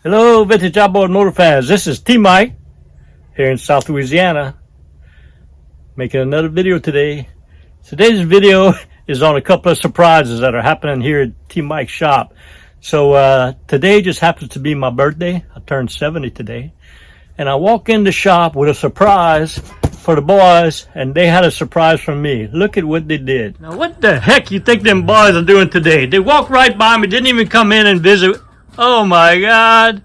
Hello, vintage outboard motor fans. This is T-Mike here in South Louisiana, making another video today. Today's video is on a couple of surprises that are happening here at T-Mike's shop. So today just happens to be my birthday. I turned 70 today. And I walk in the shop with a surprise for the boys, and they had a surprise from me. Look at what they did. Now what the heck you think them boys are doing today? They walked right by me, didn't even come in and visit. Oh my God.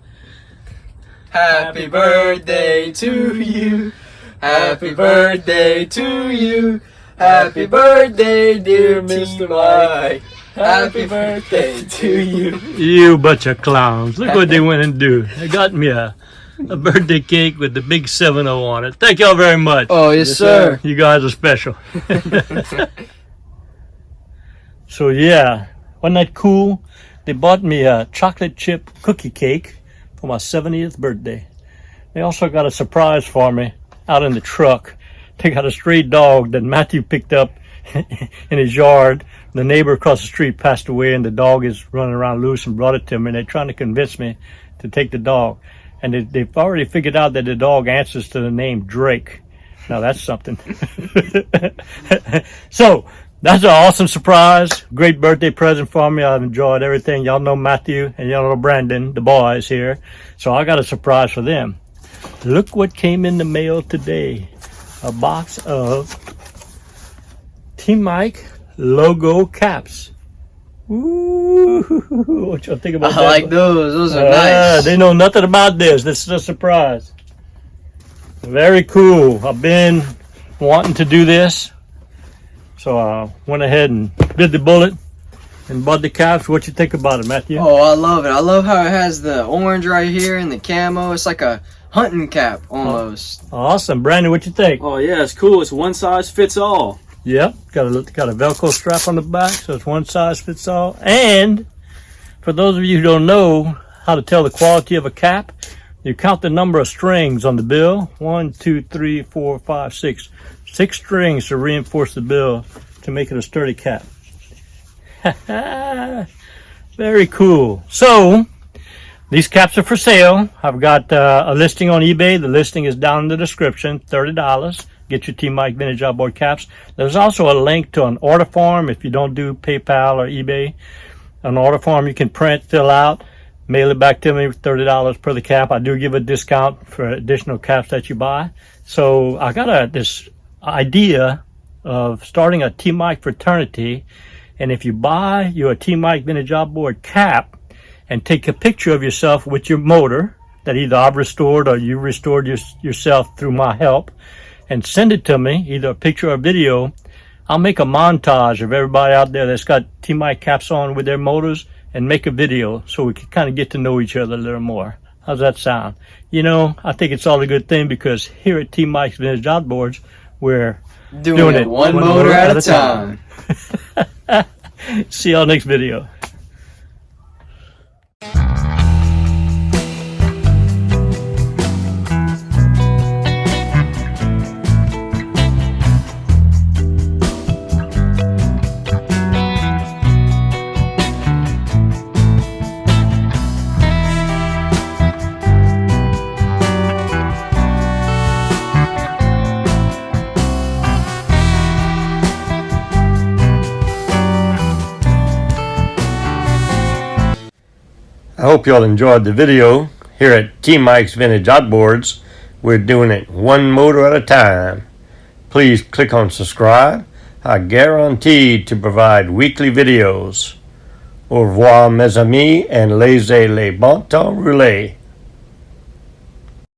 Happy birthday to you. Happy birthday to you. Happy birthday, dear Mr. Mike. Happy birthday to you. You bunch of clowns. Look what they went and do. They got me a birthday cake with the big 7-0 on it. Thank y'all very much. Oh, yes, sir. You guys are special. So yeah, wasn't that cool? They bought me a chocolate chip cookie cake for my 70th birthday. They also got a surprise for me out in the truck. They got a stray dog that Matthew picked up in his yard. The neighbor across the street passed away, and the dog is running around loose, and brought it to me. And they're trying to convince me to take the dog. And they've already figured out that the dog answers to the name Drake. Now that's something. So that's an awesome surprise. Great birthday present for me. I've enjoyed everything. Y'all know Matthew and y'all know Brandon, the boys here. So I got a surprise for them. Look what came in the mail today. A box of T-Mike logo caps. Ooh, what y'all think about that? I like those. Those are nice. They know nothing about this. This is a surprise. Very cool. I've been wanting to do this. So I went ahead and bit the bullet and bought the caps. What you think about it, Matthew? Oh, I love it. I love how it has the orange right here and the camo. It's like a hunting cap almost. Awesome. Brandon, what you think? Oh yeah, it's cool. It's one size fits all. Yep. Got a Velcro strap on the back, so it's one size fits all. And for those of you who don't know how to tell the quality of a cap, you count the number of strings on the bill. 1, 2, 3, 4, 5, 6. 6 strings to reinforce the bill to make it a sturdy cap. Very cool. So these caps are for sale. I've got a listing on eBay. The listing is down in the description. $30. Get your T-Mike Vintage Outboard caps. There's also a link to an order form if you don't do PayPal or eBay. An order form you can print, fill out, mail it back to me with $30 per the cap. I do give a discount for additional caps that you buy. So I got this idea of starting a T-Mike fraternity, and if you buy your T-Mike Vintage Outboard cap and take a picture of yourself with your motor that either I've restored or you restored yourself through my help, and send it to me, either a picture or a video, I'll make a montage of everybody out there that's got T-Mike caps on with their motors and make a video so we can kind of get to know each other a little more. How's that sound? You know, I think it's all a good thing, because here at T-Mike's Vintage Outboards, we're doing it one motor at a time. See y'all next video. I hope y'all enjoyed the video. Here at T-Mike's Vintage Outboards, we're doing it one motor at a time. Please click on subscribe. I guarantee to provide weekly videos. Au revoir mes amis, and laissez les bon temps rouler.